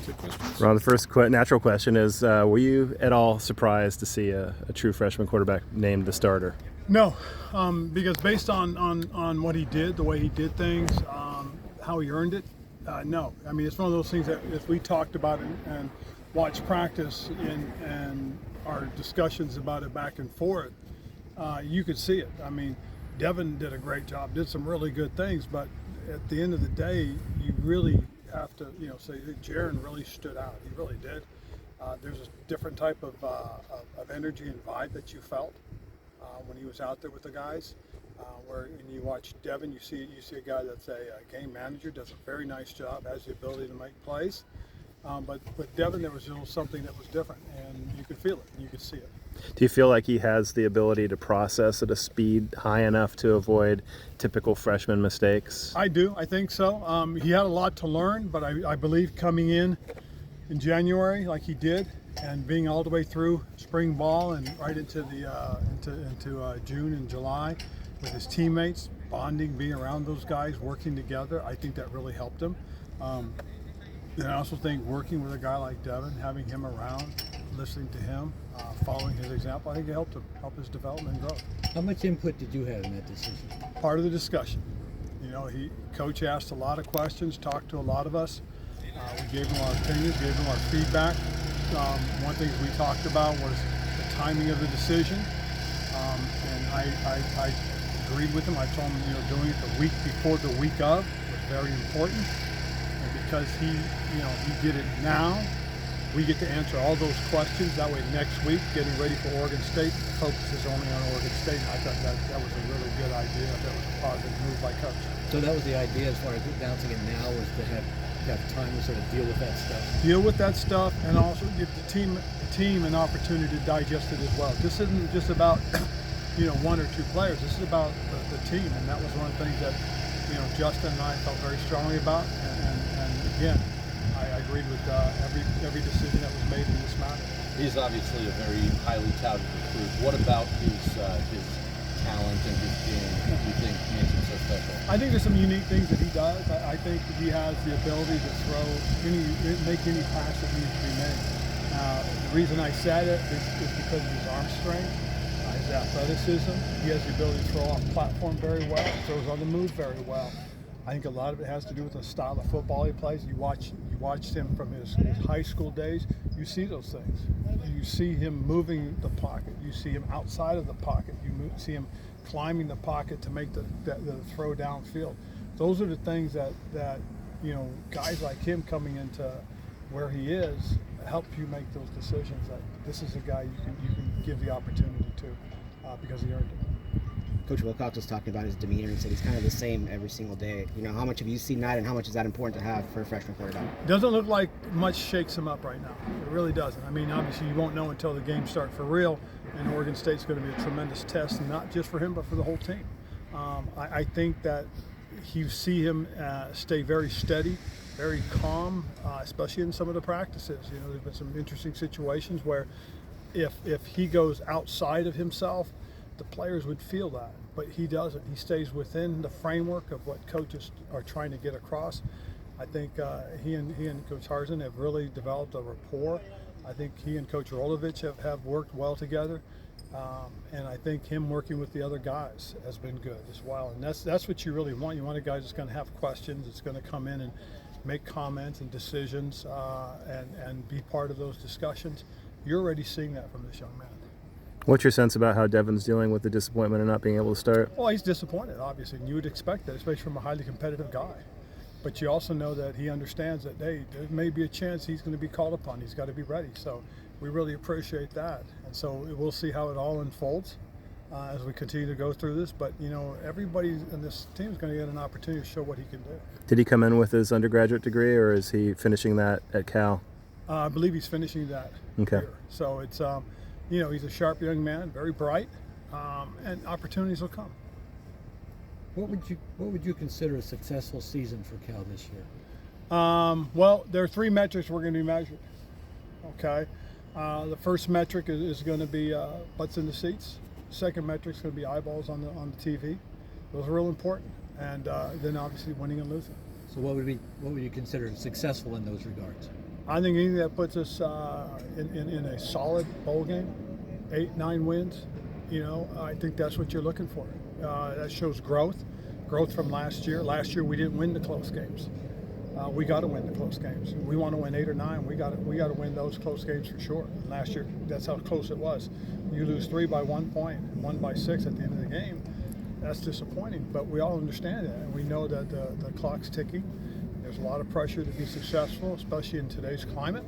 take questions. Ron, the first natural question is, were you at all surprised to see a true freshman quarterback named the starter? No, because based on what he did, the way he did things, how he earned it, no. I mean, it's one of those things that if we talked about it and watched practice and our discussions about it back and forth, you could see it. I mean, Devin did a great job, did some really good things, but at the end of the day, you really have to, say Jaron really stood out. He really did. There's a different type of energy and vibe that you felt when he was out there with the guys. When you watch Devin, you see a guy that's a game manager, does a very nice job, has the ability to make plays. But with Devin, there was something that was different, and you could feel it, and you could see it. Do you feel like he has the ability to process at a speed high enough to avoid typical freshman mistakes? I do. I think so. He had a lot to learn, but I believe coming in January like he did, and being all the way through spring ball and right into the into June and July with his teammates, bonding, being around those guys, working together, I think that really helped him. And I also think working with a guy like Devin, having him around, listening to him, following his example, I think it helped him, help his development and growth. How much input did you have in that decision? Part of the discussion. Coach asked a lot of questions, talked to a lot of us. We gave him our opinions, gave him our feedback. One thing we talked about was the timing of the decision. And I agreed with him. I told him, doing it the week before the week of was very important. And because he did it now, we get to answer all those questions. That way next week, getting ready for Oregon State, the focus is only on Oregon State. And I thought that was a really good idea. That was a positive move by Coach. So that was the idea as far as announcing it now, was to have time to sort of deal with that stuff. Deal with that stuff, and also give the team an opportunity to digest it as well. This isn't just about one or two players. This is about the team, and that was one of the things that Justin and I felt very strongly about. And again, I agreed with every decision that was made in this matter. He's obviously a very highly touted recruit. What about his talent and his game do you think makes him so special? I think there's some unique things that he does. I think that he has the ability to make any pass that needs to be made. The reason I said it is because of his arm strength, his athleticism. He has the ability to throw off platform very well, throws on the move very well. I think a lot of it has to do with the style of football he plays. You watched him from his high school days. You see those things. You see him moving the pocket. You see him outside of the pocket. You see him climbing the pocket to make the throw downfield. Those are the things that guys like him coming into where he is help you make those decisions. That this is a guy you can give the opportunity to because he earned it. Coach Wilcox was talking about his demeanor and said he's kind of the same every single day. How much have you seen that, and how much is that important to have for a freshman quarterback? Doesn't look like much shakes him up right now. It really doesn't. I mean, obviously you won't know until the games start for real, and Oregon State's going to be a tremendous test, not just for him but for the whole team. I think that you see him stay very steady, very calm, especially in some of the practices. There's been some interesting situations where if he goes outside of himself, the players would feel that, but he doesn't. He stays within the framework of what coaches are trying to get across. I think he and Coach Harzan have really developed a rapport. I think he and Coach Rolovich have worked well together, and I think him working with the other guys has been good as well. And that's what you really want. You want a guy that's going to have questions, that's going to come in and make comments and decisions, and be part of those discussions. You're already seeing that from this young man. What's your sense about how Devin's dealing with the disappointment of not being able to start? Well, he's disappointed, obviously, and you would expect that, especially from a highly competitive guy. But you also know that he understands that, hey, there may be a chance he's going to be called upon. He's got to be ready. So we really appreciate that. And so we'll see how it all unfolds as we continue to go through this. But, everybody in this team is going to get an opportunity to show what he can do. Did he come in with his undergraduate degree, or is he finishing that at Cal? I believe he's finishing that here. So it's, he's a sharp young man, very bright, and opportunities will come. What would you consider a successful season for Cal this year? Well, there are three metrics we're going to be measured. Okay, the first metric is going to be butts in the seats. Second metric is going to be eyeballs on the TV. Those are real important, and then obviously winning and losing. So what would you consider successful in those regards? I think anything that puts us in a solid bowl game, 8-9 wins, I think that's what you're looking for. That shows growth from last year. Last year we didn't win the close games. We got to win the close games. We want to win 8 or 9. We got to win those close games for sure. And last year, that's how close it was. You lose 3 by 1 point, 1 by 6 at the end of the game. That's disappointing. But we all understand that, and we know that the clock's ticking. There's a lot of pressure to be successful, especially in today's climate.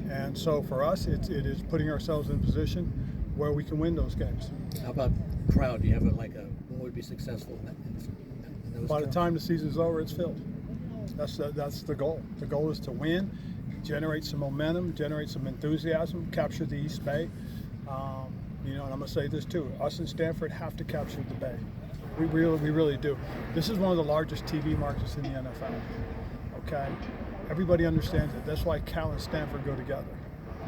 And so for us, it is putting ourselves in a position where we can win those games. How about crowd? Do you have when would be successful in those By the counts? time the season's over, it's filled. That's the goal. The goal is to win, generate some momentum, generate some enthusiasm, capture the East Bay. And I'm going to say this too. Us and Stanford have to capture the Bay. We really do. This is one of the largest TV markets in the NFL. Okay? Everybody understands it. That's why Cal and Stanford go together.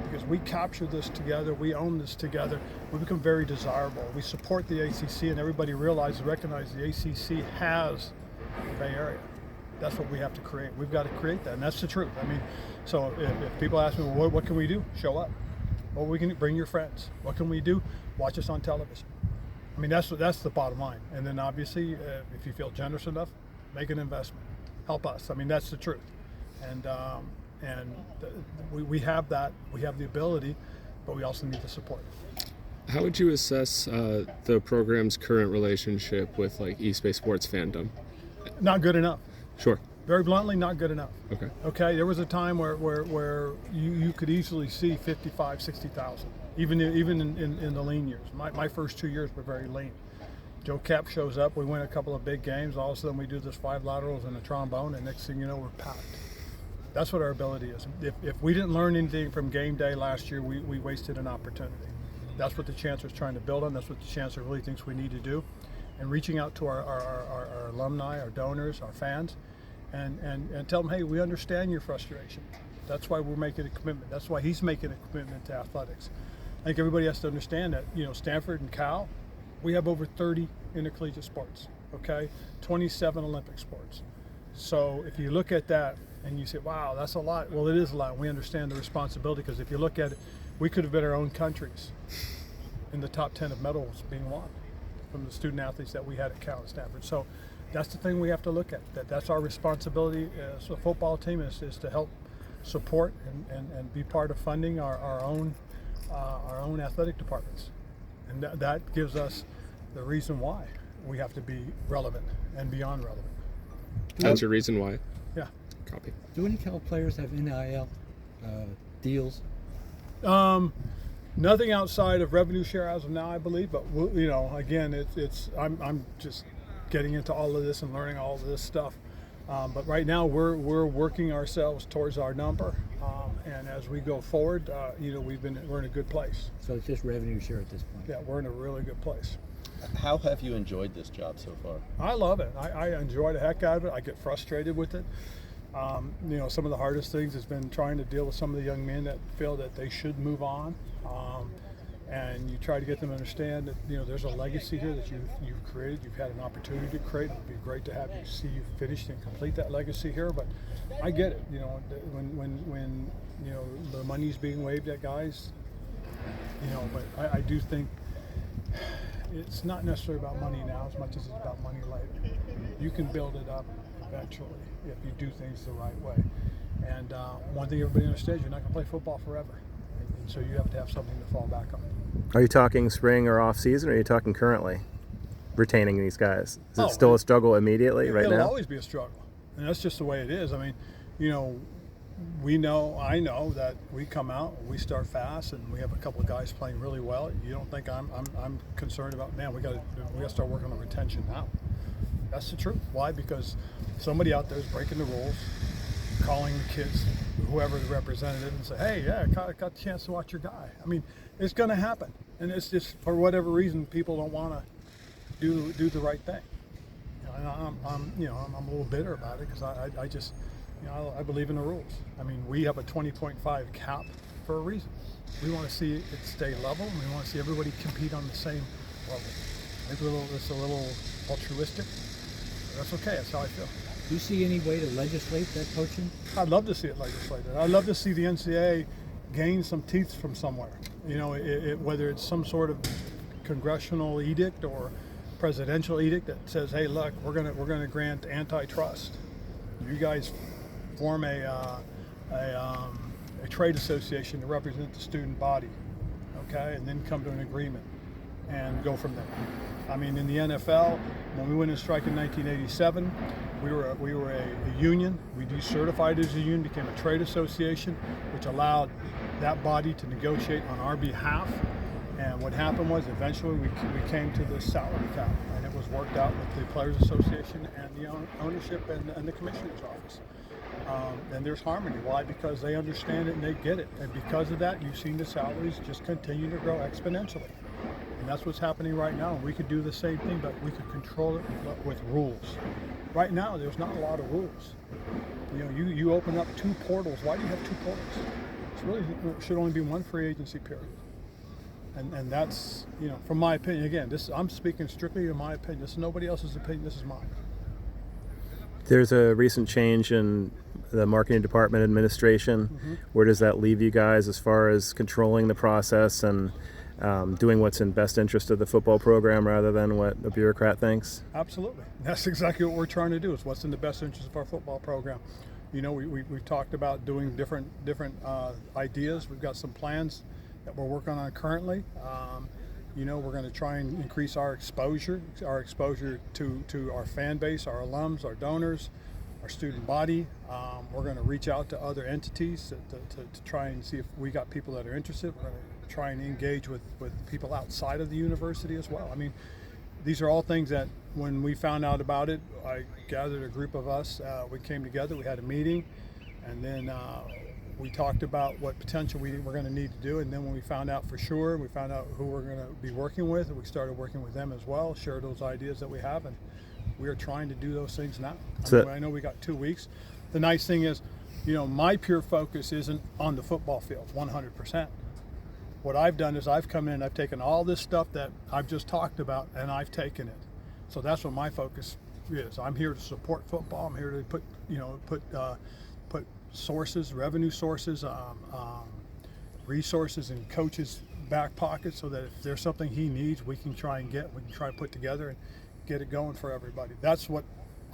Because we capture this together, we own this together, we become very desirable. We support the ACC, and everybody recognizes the ACC has the Bay Area. That's what we have to create. We've got to create that, and that's the truth. I mean, so if people ask me, well, what can we do? Show up. Well, we can bring your friends. What can we do? Watch us on television. I mean, that's the bottom line. And then obviously, if you feel generous enough, make an investment. Help us. I mean, that's the truth. We have that. We have the ability, but we also need the support. How would you assess the program's current relationship with East Bay sports fandom? Not good enough. Sure. Very bluntly, not good enough. Okay. Okay, there was a time where you could easily see 55, 60,000, even in the lean years. My first 2 years were very lean. Joe Cap shows up, we win a couple of big games, all of a sudden we do this 5 laterals and a trombone, and next thing you know, we're packed. That's what our ability is. If we didn't learn anything from game day last year, we wasted an opportunity. That's what the Chancellor's trying to build on. That's what the Chancellor really thinks we need to do. And reaching out to our alumni, our donors, our fans, and tell them, hey, we understand your frustration. That's why we're making a commitment. That's why he's making a commitment to athletics. I think everybody has to understand that, Stanford and Cal, we have over 30 intercollegiate sports, okay? 27 Olympic sports. So if you look at that and you say, wow, that's a lot. Well, it is a lot. We understand the responsibility, because if you look at it, we could have been our own countries in the top 10 of medals being won from the student athletes that we had at Cal and Stanford. So that's the thing we have to look at. That's our responsibility as a football team, is to help support and be part of funding our own athletic departments. And that gives us the reason why we have to be relevant and beyond relevant. That's your reason why? Yeah. Copy. Do any Cal players have NIL deals? Nothing outside of revenue share as of now, I believe. But again, I'm just getting into all of this and learning all of this stuff. But right now, we're working ourselves towards our number, and as we go forward, we're in a good place. So it's just revenue share at this point. Yeah, we're in a really good place. How have you enjoyed this job so far? I love it. I enjoy the heck out of it. I get frustrated with it. Some of the hardest things has been trying to deal with some of the young men that feel that they should move on. And you try to get them to understand that there's a legacy here that you've created. You've had an opportunity to create. It would be great to have you see you finished and complete that legacy here. But I get it. When the money's being waved at guys. But I do think it's not necessarily about money now as much as it's about money later. You can build it up eventually if you do things the right way. And one thing everybody understands: you're not going to play football forever. And so you have to have something to fall back on. Are you talking spring or off season, or are you talking currently retaining these guys? Is it still a struggle immediately right now? It'll always be a struggle, and that's just the way it is. I mean, I know that we come out, we start fast, and we have a couple of guys playing really well. You don't think I'm concerned about, man, we got to start working on retention now. That's the truth. Why? Because somebody out there is breaking the rules, calling the kids, whoever the representative, and say, hey, yeah, I got the chance to watch your guy. I mean, it's going to happen, and it's just for whatever reason people don't want to do the right thing. And I'm a little bitter about it, because I just I believe in the rules. I mean, we have a 20.5 cap for a reason. We want to see it stay level, and we want to see everybody compete on the same level. Maybe it's a little altruistic. But that's okay. That's how I feel. Do you see any way to legislate that coaching? I'd love to see it legislated. I'd love to see the NCAA gain some teeth from somewhere. You know, whether it's some sort of congressional edict or presidential edict that says, "Hey, look, we're gonna grant antitrust. You guys form a trade association to represent the student body, okay, and then come to an agreement and go from there." I mean, in the NFL, when we went on strike in 1987, we were a union. We decertified as a union, became a trade association, which allowed that body to negotiate on our behalf. And what happened was eventually we came to this salary cap, and it was worked out with the Players Association and the ownership and the commissioner's office. And there's harmony. Why? Because they understand it and they get it. And because of that, you've seen the salaries just continue to grow exponentially. And that's what's happening right now. We could do the same thing, but we could control it with rules. Right now, there's not a lot of rules. You know, you open up 2 portals. Why do you have 2 portals? It should only be 1 free agency period. And that's, you know, from my opinion. Again, I'm speaking strictly in my opinion. This is nobody else's opinion. This is mine. There's a recent change in the marketing department administration. Mm-hmm. Where does that leave you guys as far as controlling the process and doing what's in best interest of the football program rather than what a bureaucrat thinks? Absolutely. That's exactly what we're trying to do, is what's in the best interest of our football program. You know, we talked about doing different ideas. We've got some plans that we're working on currently. You know, we're going to try and increase our exposure to our fan base, our alums, our donors, our student body. We're going to reach out to other entities to try and see if we got people that are interested. We're going to try and engage with people outside of the university as well. I mean, these are all things that when we found out about it, I gathered a group of us. We came together, we had a meeting, and then we talked about what potential we were going to need to do. And then when we found out for sure, we found out who we're going to be working with, and we started working with them as well, share those ideas that we have, and we are trying to do those things now. I know we got 2 weeks. The nice thing is, you know, my pure focus isn't on the football field 100%. What I've done is I've come in, I've taken all this stuff that I've just talked about, and I've taken it. So that's what my focus is. I'm here to support football. I'm here to put sources, revenue sources, resources in coaches' back pockets, so that if there's something he needs, we can try and put together and get it going for everybody. That's what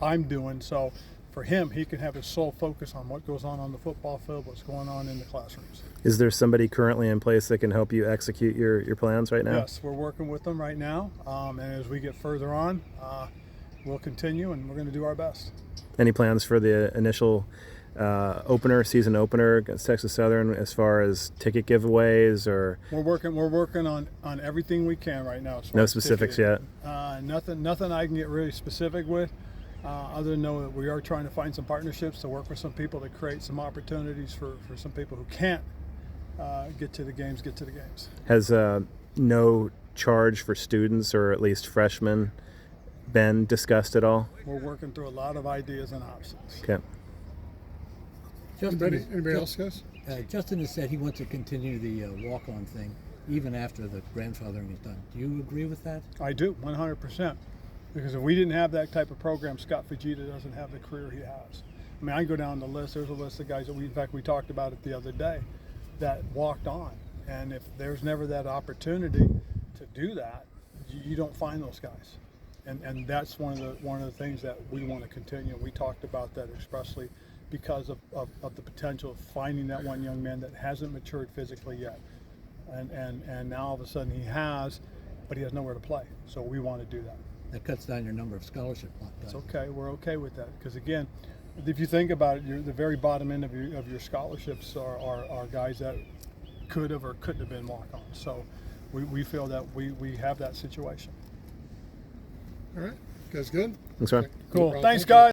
I'm doing. So for him, he can have his sole focus on what goes on the football field, what's going on in the classrooms. Is there somebody currently in place that can help you execute your plans right now? Yes, we're working with them right now. And as we get further on, we'll continue, and we're going to do our best. Any plans for the initial season opener against Texas Southern, as far as ticket giveaways or? We're working on everything we can right now. No specifics yet? Nothing I can get really specific with, other than know that we are trying to find some partnerships to work with some people to create some opportunities for some people who can't get to the games. Has no charge for students, or at least freshmen, been discussed at all? We're working through a lot of ideas and options. Okay. Anybody else, guys? Justin has said he wants to continue the walk-on thing even after the grandfathering is done. Do you agree with that? I do, 100%. Because if we didn't have that type of program, Scott Fujita doesn't have the career he has. I mean, I go down the list. There's a list of guys that we talked about it the other day, that walked on. And if there's never that opportunity to do that, you don't find those guys. And that's one of the things that we want to continue. We talked about that expressly, because of the potential of finding that one young man that hasn't matured physically yet. And now all of a sudden he has, but he has nowhere to play. So we want to do that. That cuts down your number of scholarship. It's okay. We're okay with that. Because again, if you think about it, the very bottom end of your scholarships are guys that could have or couldn't have been walk-ons. So we feel that we have that situation. All right. You guys good? Thanks, man. No Cool. problem. Thanks, Thank you. guys.